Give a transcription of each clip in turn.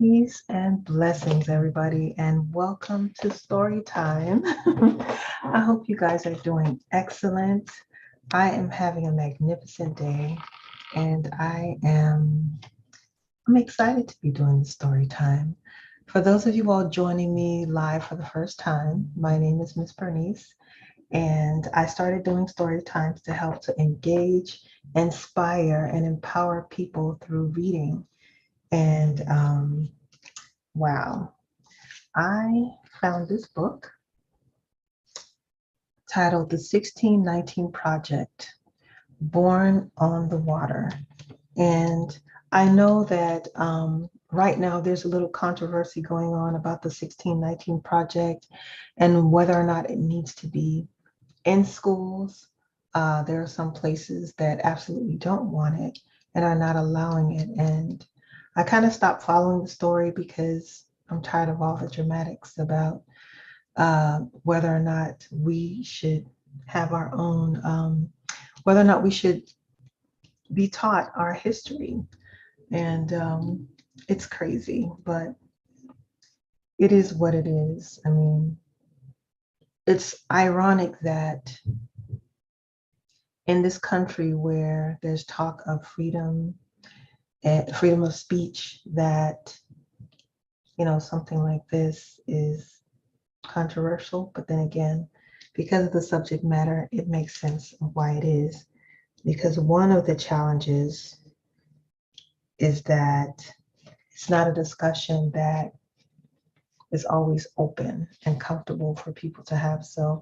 Peace and blessings, everybody, and welcome to Storytime. I hope you guys are doing excellent. I am having a magnificent day, and I'm excited to be doing the story time. For those of you all joining me live for the first time, my name is Miss Bernise, and I started doing story times to help to engage, inspire, and empower people through reading. And wow, I found this book titled The 1619 Project, Born on the Water. And I know that right now there's a little controversy going on about the 1619 Project and whether or not it needs to be in schools. There are some places that absolutely don't want it and are not allowing it. And I kind of stopped following the story because I'm tired of all the dramatics about whether or not we should have our own, whether or not we should be taught our history. And it's crazy, but it is what it is. I mean, it's ironic that in this country where there's talk of freedom and freedom of speech, that, something like this is controversial. But then again, because of the subject matter, it makes sense of why it is. Because one of the challenges is that it's not a discussion that is always open and comfortable for people to have. So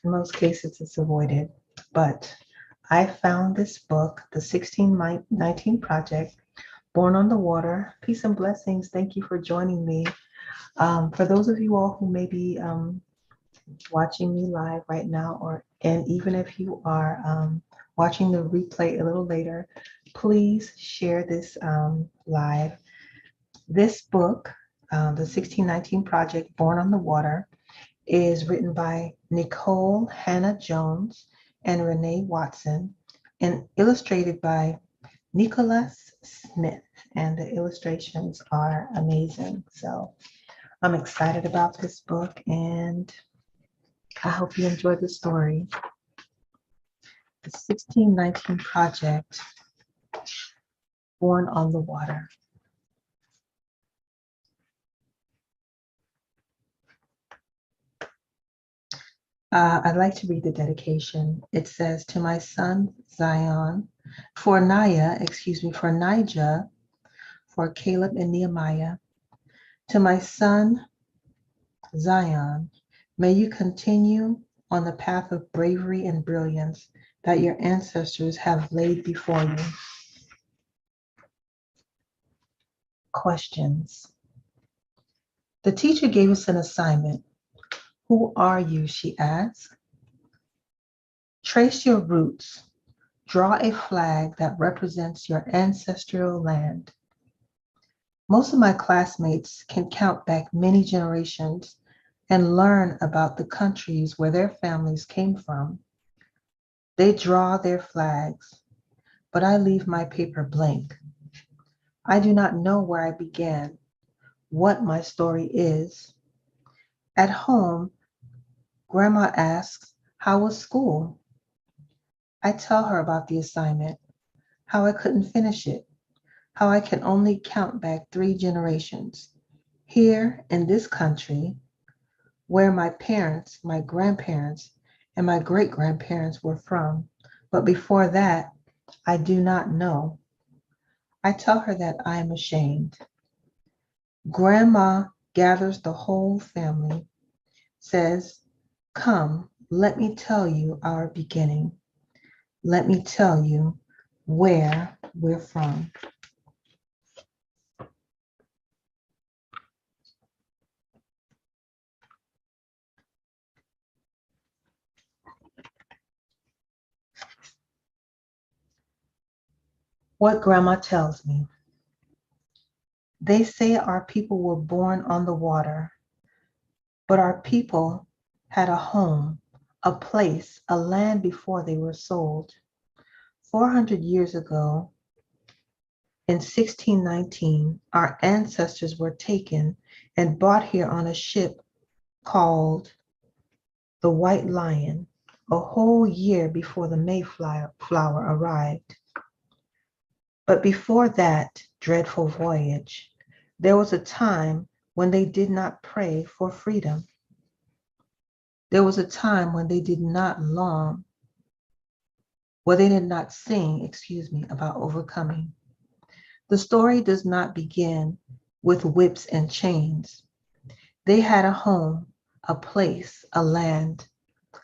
in most cases, it's avoided. But I found this book, The 1619 Project, Born on the Water. Peace and blessings. Thank you for joining me. For those of you all who may be watching me live right now, and even if you are watching the replay a little later, please share this live. This book, The 1619 Project, Born on the Water, is written by Nicole Hannah Jones and Renee Watson and illustrated by Nicholas Smith. And the illustrations are amazing. So I'm excited about this book, and I hope you enjoy the story. The 1619 Project, Born on the Water. I'd like to read the dedication. It says, to my son Zion, for Nijah, for Caleb and Nehemiah, to my son Zion, may you continue on the path of bravery and brilliance that your ancestors have laid before you. Questions. The teacher gave us an assignment. Who are you? She asked. Trace your roots. Draw a flag that represents your ancestral land. Most of my classmates can count back many generations and learn about the countries where their families came from. They draw their flags, but I leave my paper blank. I do not know where I began, what my story is. At home, Grandma asks, how was school? I tell her about the assignment, how I couldn't finish it, how I can only count back 3 generations. Here in this country, where my parents, my grandparents, and my great-grandparents were from, but before that, I do not know. I tell her that I am ashamed. Grandma gathers the whole family, says, come, let me tell you our beginning. Let me tell you where we're from. What Grandma tells me. They say our people were born on the water, but our people had a home, a place, a land before they were sold. 400 years ago, In 1619, our ancestors were taken and brought here on a ship called the White Lion, a whole year before the Mayflower arrived. But before that dreadful voyage, there was a time when they did not pray for freedom. There was a time when they did not long, well, they did not sing, about overcoming. The story does not begin with whips and chains. They had a home, a place, a land,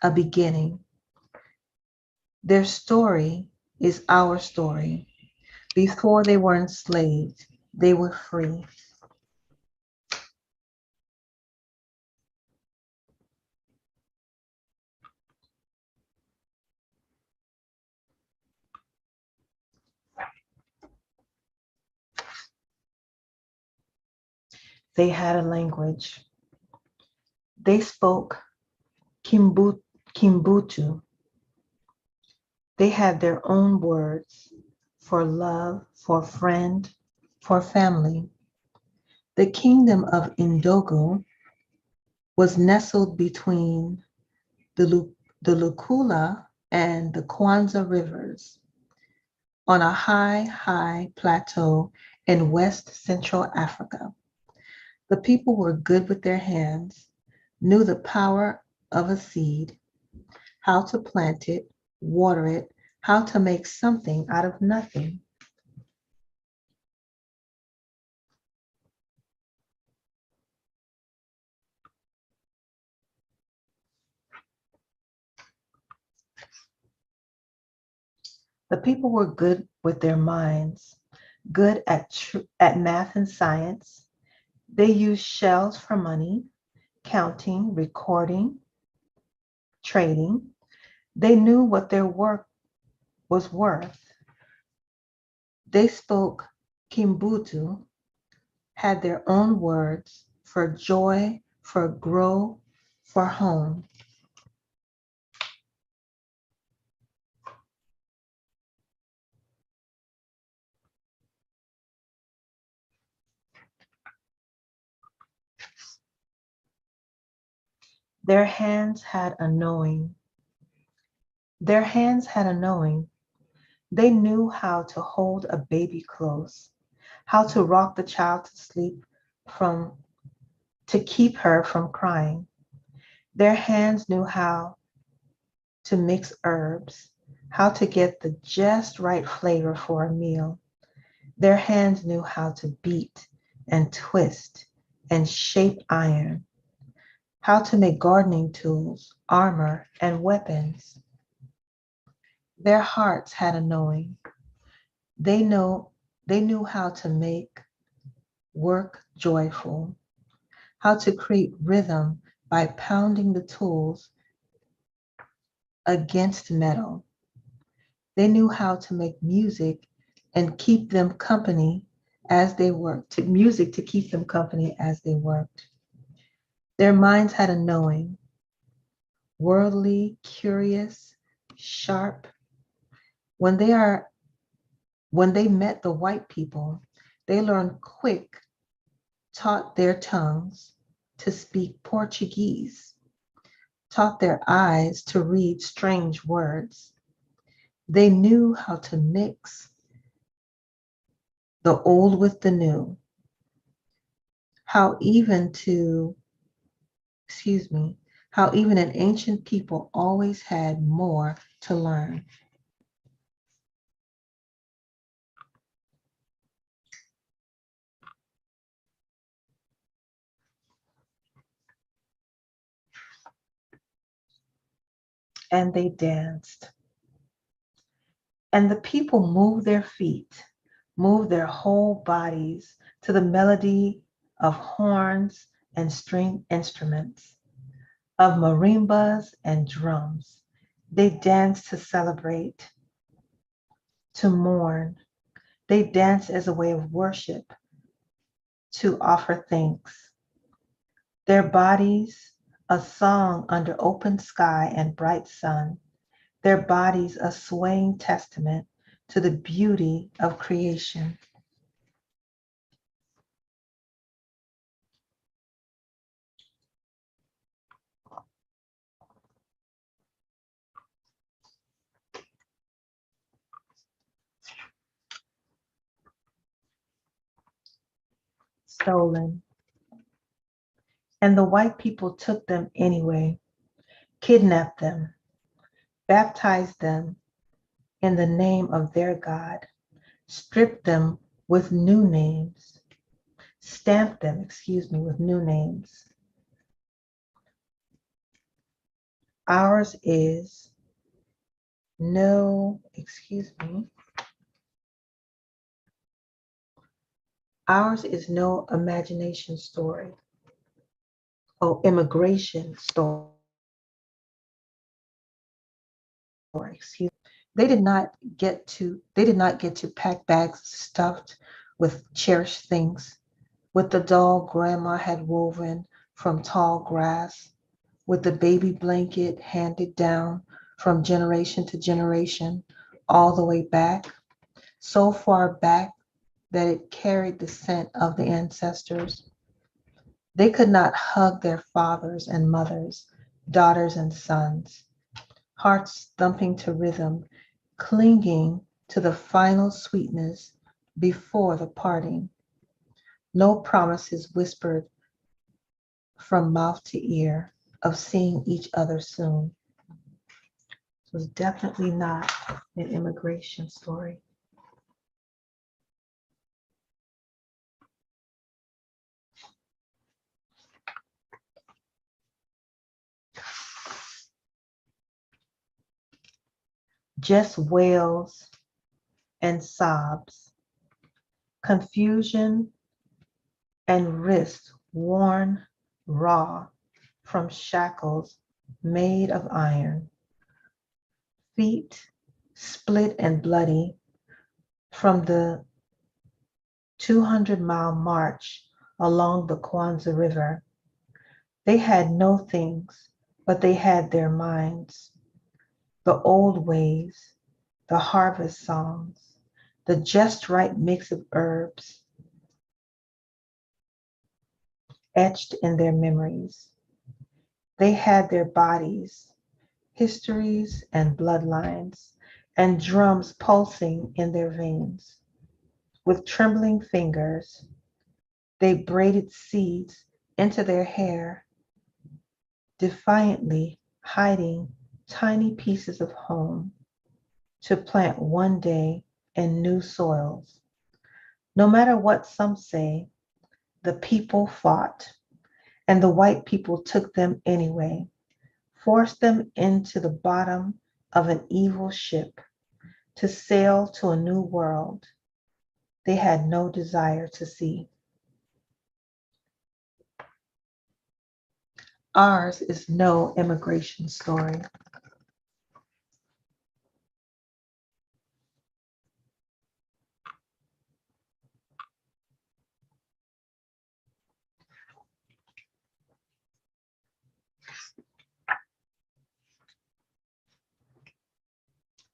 a beginning. Their story is our story. Before they were enslaved, they were free. They had a language. They spoke Kimbutu. They had their own words for love, for friend, for family. The kingdom of Indogo was nestled between the Lukula and the Kwanzaa rivers on a high plateau in West Central Africa. The people were good with their hands, knew the power of a seed, how to plant it, water it, how to make something out of nothing. The people were good with their minds, good at math and science. They used shells for money, counting, recording, trading. They knew what their work was worth. They spoke Kimbutu, had their own words for joy, for grow, for home. Their hands had a knowing. Their hands had a knowing. They knew how to hold a baby close, how to rock the child to sleep to keep her from crying. Their hands knew how to mix herbs, how to get the just right flavor for a meal. Their hands knew how to beat and twist and shape iron, how to make gardening tools, armor, and weapons. Their hearts had a knowing. They know they knew how to make work joyful, how to create rhythm by pounding the tools against metal. They knew how to make music and keep them company as they worked, to music to keep them company as they worked. Their minds had a knowing, worldly, curious, sharp. When they met the white people, they learned quick, taught their tongues to speak Portuguese, taught their eyes to read strange words. They knew how to mix the old with the new, how even to, how even an ancient people always had more to learn. And they danced. And the people moved their feet, moved their whole bodies to the melody of horns and string instruments, of marimbas and drums. They danced to celebrate, to mourn. They danced as a way of worship, to offer thanks. Their bodies, a song under open sky and bright sun. Their bodies, a swaying testament to the beauty of creation. stolen. And the white people took them anyway, kidnapped them, baptized them in the name of their God, stripped them with new names, stamped them, with new names. Ours is no, ours is no imagination story. Oh, immigration story. Excuse me. They did not get to pack bags stuffed with cherished things, with the doll grandma had woven from tall grass, with the baby blanket handed down from generation to generation, all the way back, so far back that it carried the scent of the ancestors. They could not hug their fathers and mothers, daughters and sons, hearts thumping to rhythm, clinging to the final sweetness before the parting. No promises whispered from mouth to ear of seeing each other soon. It was definitely not an immigration story. Just wails and sobs, confusion and wrists worn raw from shackles made of iron, feet split and bloody from the 200-mile march along the Kwanzaa River. They had no things, but they had their minds, the old ways, the harvest songs, the just right mix of herbs etched in their memories. They had their bodies, histories and bloodlines, and drums pulsing in their veins. With trembling fingers, they braided seeds into their hair, defiantly hiding tiny pieces of home to plant one day in new soils. No matter what some say, the people fought, and the white people took them anyway, forced them into the bottom of an evil ship to sail to a new world they had no desire to see. Ours is no immigration story.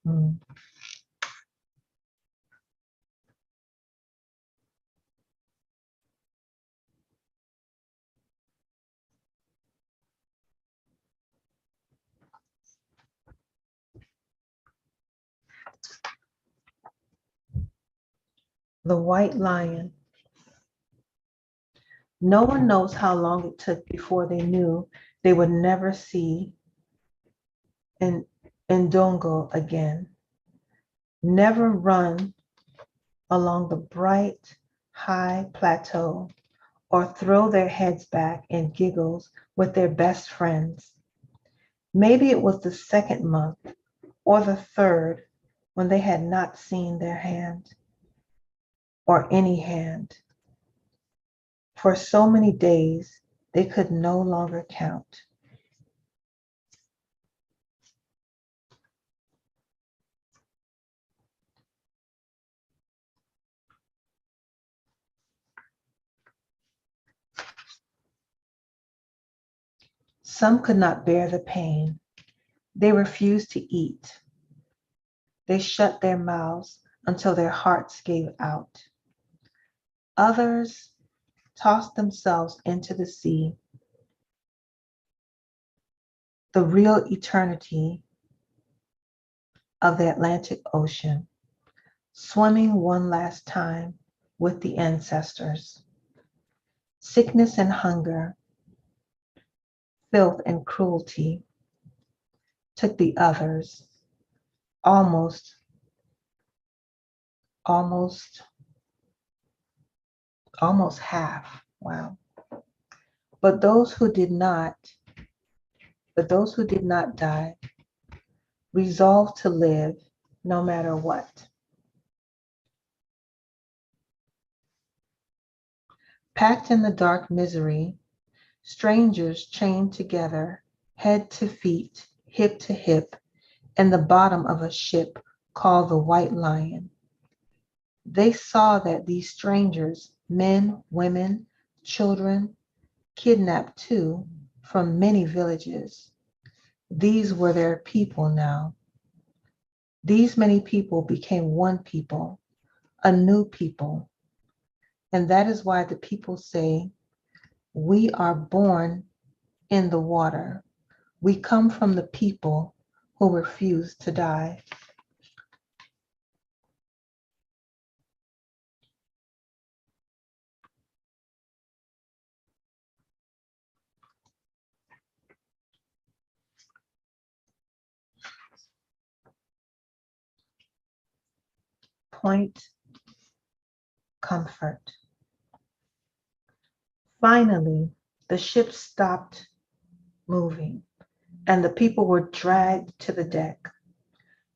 Mm. The White Lion. No one knows how long it took before they knew they would never see an Ndongo again, never run along the bright, high plateau or throw their heads back in giggles with their best friends. Maybe it was the second month or the third when they had not seen their hand or any hand. For so many days, they could no longer count. Some could not bear the pain. They refused to eat. They shut their mouths until their hearts gave out. Others tossed themselves into the sea, the real eternity of the Atlantic Ocean, swimming one last time with the ancestors. Sickness and hunger, filth and cruelty took the others, almost, almost, almost half. Wow. But those who did not, but those who did not die, resolved to live no matter what. Packed in the dark misery, strangers chained together, head to feet, hip to hip, in the bottom of a ship called the White Lion. They saw that these strangers, men, women, children, kidnapped too, from many villages, these were their people now. These many people became one people, a new people. And that is why the people say, we are born in the water. We come from the people who refuse to die. Point comfort. Finally, the ship stopped moving and the people were dragged to the deck.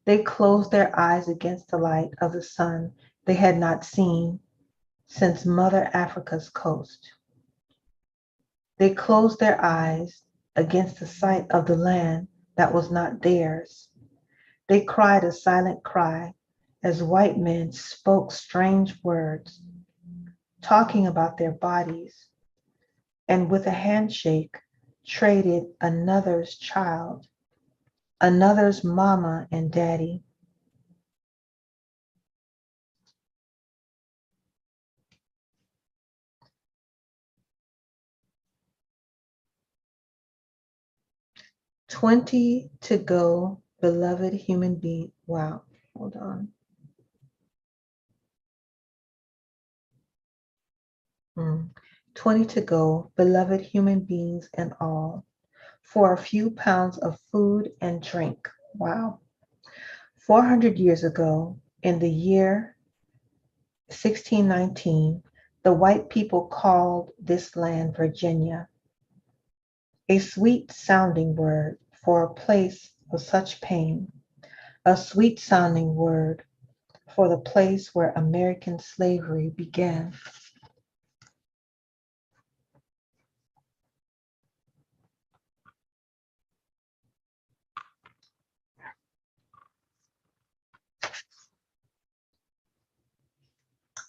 They closed their eyes against the light of the sun they had not seen since Mother Africa's coast. They closed their eyes against the sight of the land that was not theirs. They cried a silent cry as white men spoke strange words, talking about their bodies, and with a handshake traded another's child, another's mama and daddy. "20 to go, beloved human being." Wow, hold on. 20 to go, beloved human beings and all, for a few pounds of food and drink. Wow. 400 years ago, in the year 1619, the white people called this land Virginia, a sweet sounding word for a place of such pain, a sweet sounding word for the place where American slavery began.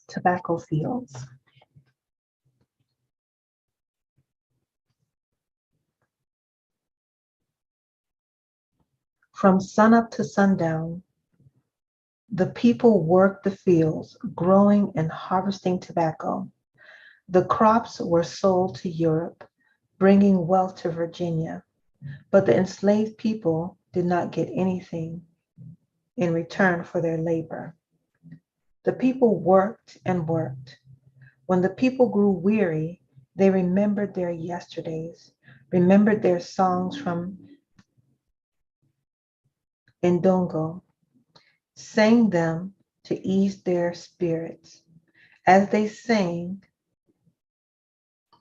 Tobacco fields. From sunup to sundown, the people worked the fields, growing and harvesting tobacco. The crops were sold to Europe, bringing wealth to Virginia, but the enslaved people did not get anything in return for their labor. The people worked and worked. When the people grew weary, they remembered their yesterdays, remembered their songs from Ndongo, sang them to ease their spirits. As they sang,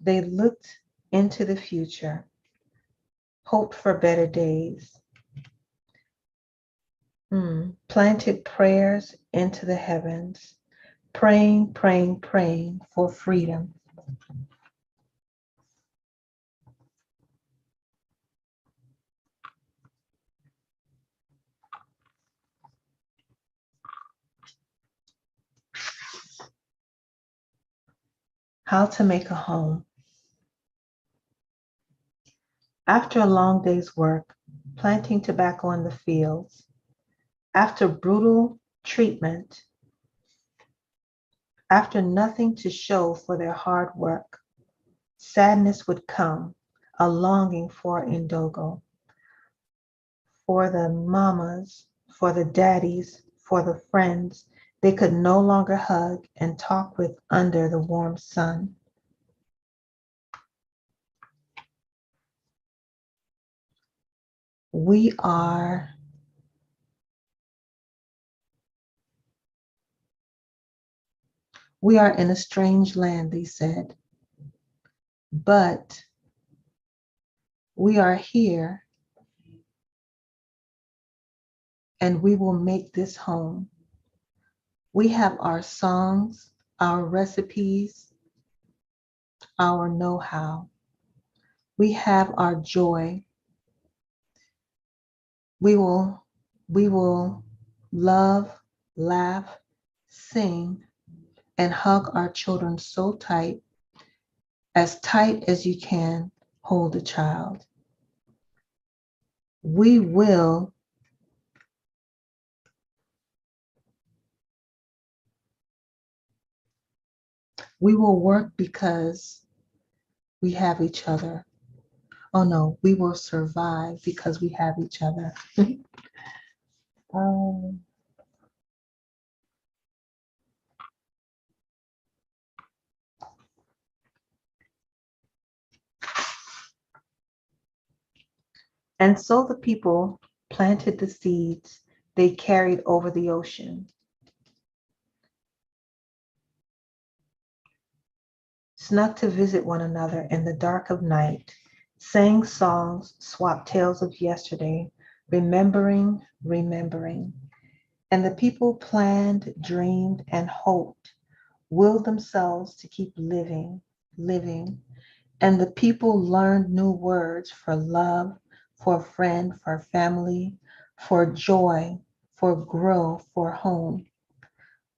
they looked into the future, hoped for better days, planted prayers into the heavens, praying, praying, praying for freedom. How to make a home. After a long day's work, planting tobacco in the fields, after brutal treatment, after nothing to show for their hard work, sadness would come, a longing for Indogo, for the mamas, for the daddies, for the friends they could no longer hug and talk with under the warm sun. We are in a strange land, they said, but we are here and we will make this home. We have our songs, our recipes, our know-how. We have our joy. We will love, laugh, sing, and hug our children so tight as you can hold a child. We will work because we have each other. Oh no, we will survive because we have each other. um, and so the people planted the seeds they carried over the ocean, snuck to visit one another in the dark of night, sang songs, swapped tales of yesterday, remembering. And the people planned, dreamed, and hoped, willed themselves to keep living. And the people learned new words for love, for friend, for family, for joy, for grow, for home.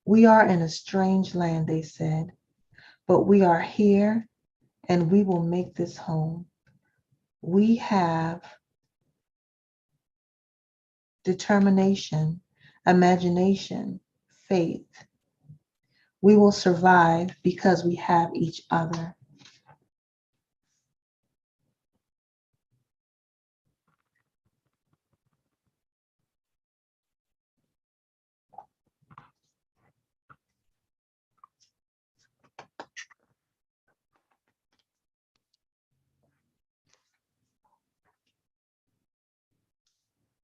We are in a strange land, they said, but we are here and we will make this home. We have determination, imagination, faith. We will survive because we have each other.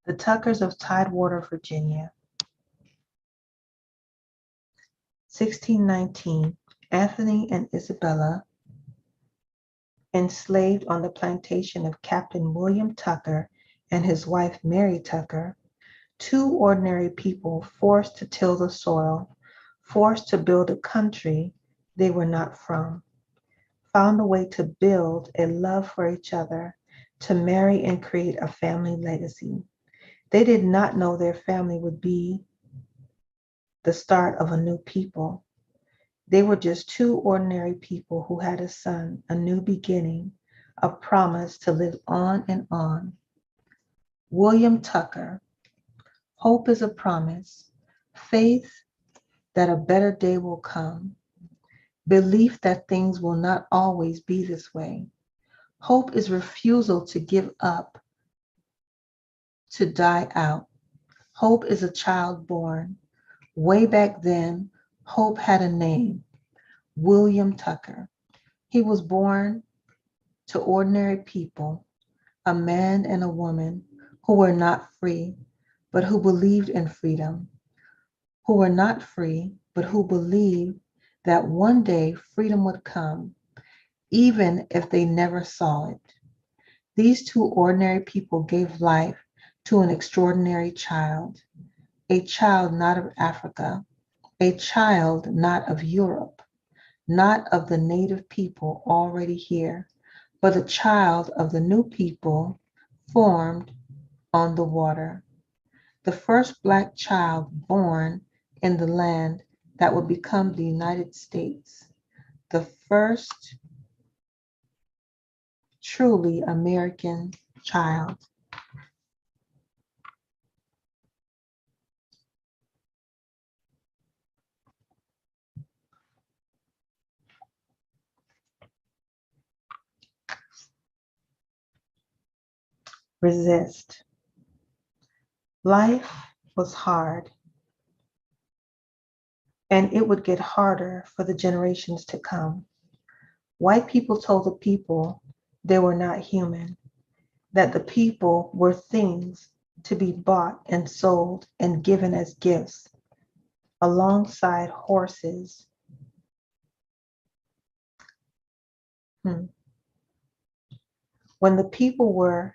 The Tuckers of Tidewater, Virginia. 1619, Anthony and Isabella, enslaved on the plantation of Captain William Tucker and his wife Mary Tucker, two ordinary people forced to till the soil, forced to build a country they were not from, found a way to build a love for each other, to marry and create a family legacy. They did not know their family would be the start of a new people. They were just two ordinary people who had a son, a new beginning, a promise to live on and on. William Tucker, hope is a promise, faith that a better day will come, belief that things will not always be this way. Hope is refusal to give up, to die out. Hope is a child born. Way back then, hope had a name, William Tucker. He was born to ordinary people, a man and a woman who were not free, but who believed in freedom, who were not free, but who believed that one day freedom would come, even if they never saw it. These two ordinary people gave life to an extraordinary child, a child not of Africa, a child not of Europe, not of the native people already here, but a child of the new people formed on the water. The first Black child born in the land that would become the United States. The first truly American child. Resist. Life was hard, and it would get harder for the generations to come. White people told the people they were not human. that the people were things to be bought and sold and given as gifts alongside horses. When the people were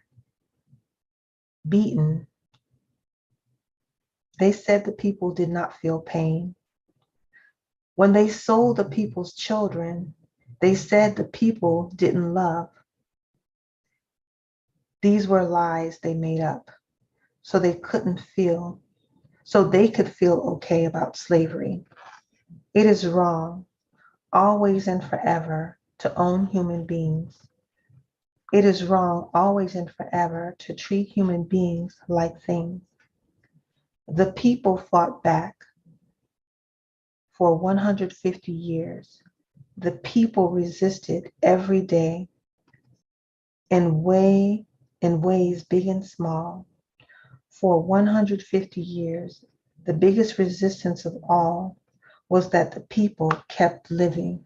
beaten, they said the people did not feel pain. When they sold the people's children, they said the people didn't love. These were lies they made up so they could feel okay about slavery. It is wrong, always and forever, to own human beings. It is wrong, always and forever, to treat human beings like things. The people fought back for 150 years. The people resisted every day in ways big and small. For 150 years, the biggest resistance of all was that the people kept living.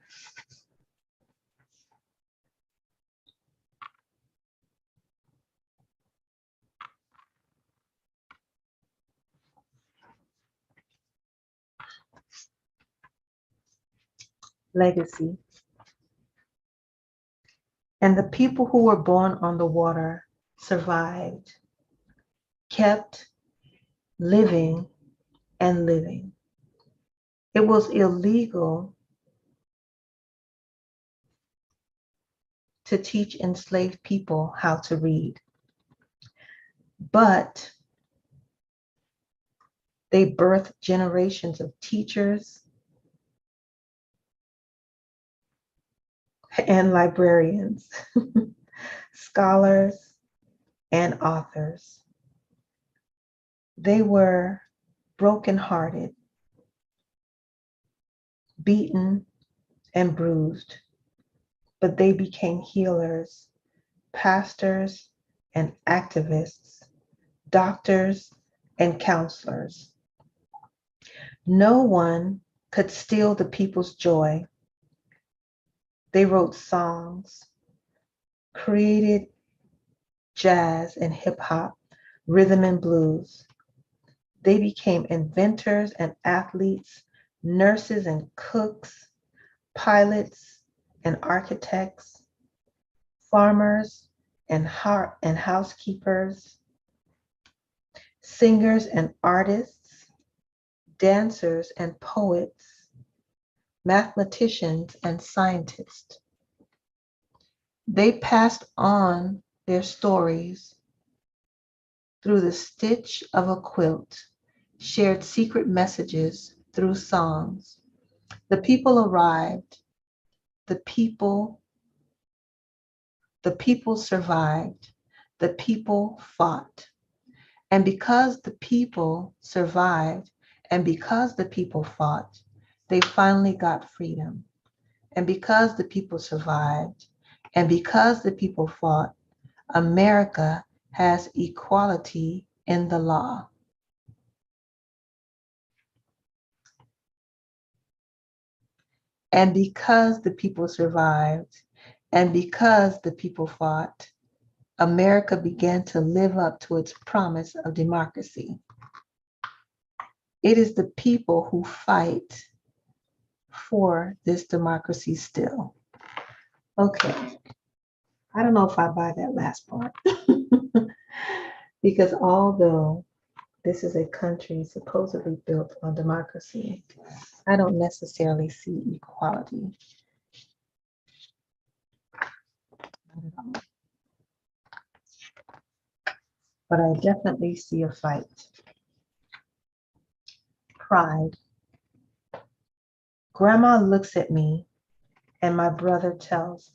Legacy. And the people who were born on the water survived, kept living and living. It was illegal to teach enslaved people how to read, but they birthed generations of teachers and librarians, scholars and authors. They were brokenhearted, beaten and bruised, but they became healers, pastors and activists, doctors and counselors. No one could steal the people's joy. They wrote songs, created jazz and hip hop, rhythm and blues. They became inventors and athletes, nurses and cooks, pilots and architects, farmers and housekeepers, singers and artists, dancers and poets, mathematicians and scientists. They passed on their stories through the stitch of a quilt, shared secret messages through songs. The people arrived, the people survived, the people fought. And because the people survived and because the people fought, they finally got freedom. And because the people survived and because the people fought, America has equality in the law. And because the people survived and because the people fought, America began to live up to its promise of democracy. It is the people who fight for this democracy still. Okay, I don't know if I buy that last part. Because although this is a country supposedly built on democracy, I don't necessarily see equality. Not at all. But I definitely see a fight. Pride. Grandma looks at me and my brother tells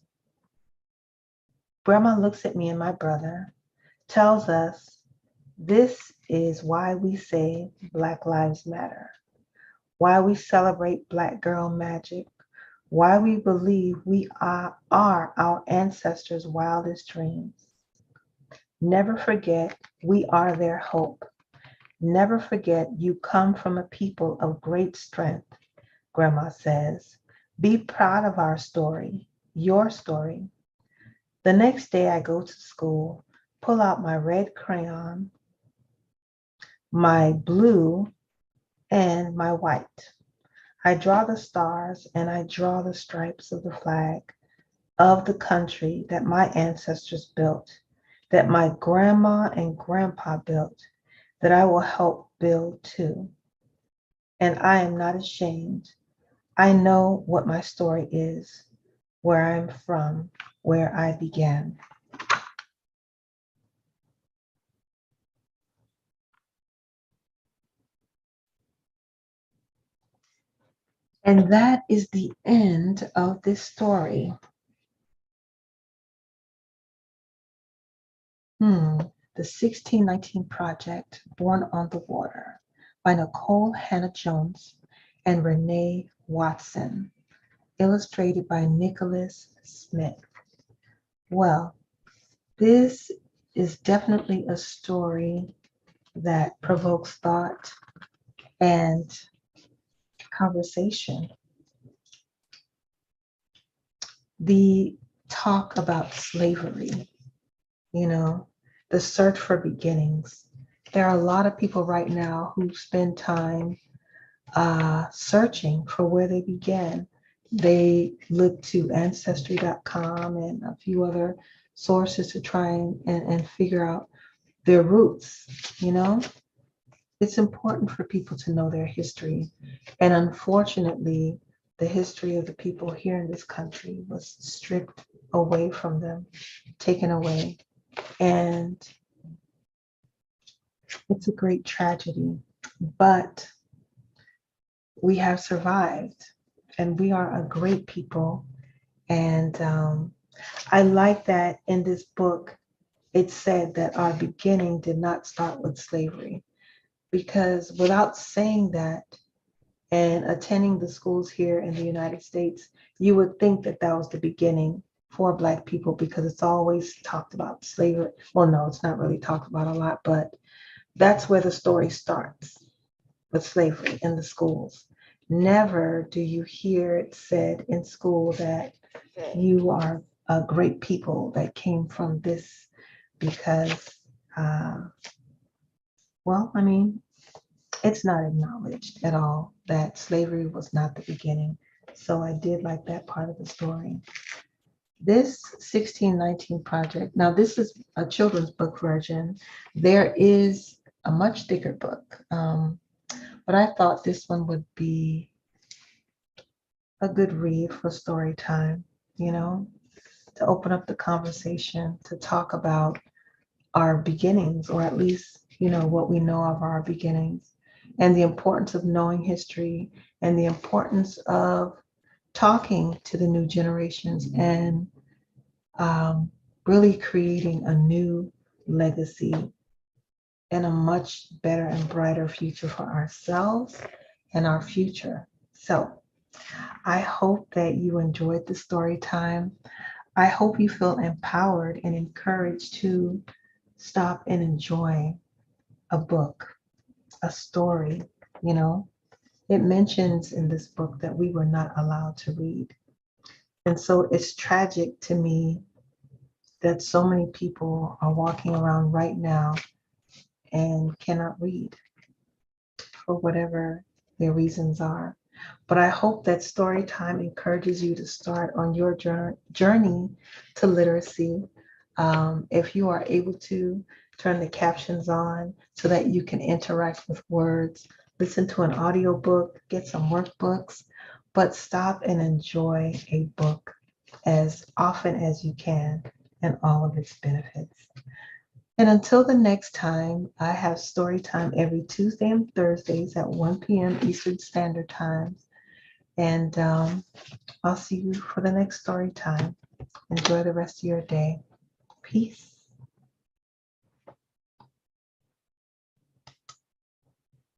us this is why we say Black Lives Matter, why we celebrate Black girl magic, why we believe we are our ancestors' wildest dreams. Never forget we are their hope. Never forget you come from a people of great strength, Grandma says. Be proud of our story, your story. The next day I go to school, pull out my red crayon, my blue, and my white. I draw the stars and I draw the stripes of the flag of the country that my ancestors built, that my grandma and grandpa built, that I will help build too. And I am not ashamed. I know what my story is, where I'm from, where I began. And that is the end of this story. The 1619 Project, Born on the Water by Nicole Hannah Jones and Renee Watson, illustrated by Nicholas Smith. Well, this is definitely a story that provokes thought and conversation. The talk about slavery, you know, the search for beginnings. There are a lot of people right now who spend time searching for where they began. They look to ancestry.com and a few other sources to try and figure out their roots, you know? It's important for people to know their history. And unfortunately, the history of the people here in this country was stripped away from them, taken away. And it's a great tragedy. But we have survived and we are a great people. And I like that in this book, it said that our beginning did not start with slavery, because without saying that and attending the schools here in the United States, you would think that that was the beginning for Black people, because it's always talked about slavery. Well, no, it's not really talked about a lot, but that's where the story starts, with slavery in the schools. Never do you hear it said in school that you are a great people that came from this, because, well, I mean, it's not acknowledged at all that slavery was not the beginning. So I did like that part of the story. This 1619 Project, now this is a children's book version. There is a much thicker book, but I thought this one would be a good read for story time, you know, to open up the conversation, to talk about our beginnings, or at least, you know, what we know of our beginnings, and the importance of knowing history, and the importance of talking to the new generations, and really creating a new legacy and a much better and brighter future for ourselves and our future. So I hope that you enjoyed the story time. I hope you feel empowered and encouraged to stop and enjoy a book, a story, you know. It mentions in this book that we were not allowed to read. And so it's tragic to me that so many people are walking around right now and cannot read for whatever their reasons are. But I hope that story time encourages you to start on your journey to literacy. If you are able to, turn the captions on so that you can interact with words, listen to an audiobook, get some workbooks, but stop and enjoy a book as often as you can and all of its benefits. And until the next time, I have story time every Tuesday and Thursdays at 1 p.m. Eastern Standard Time. And I'll see you for the next story time. Enjoy the rest of your day. Peace.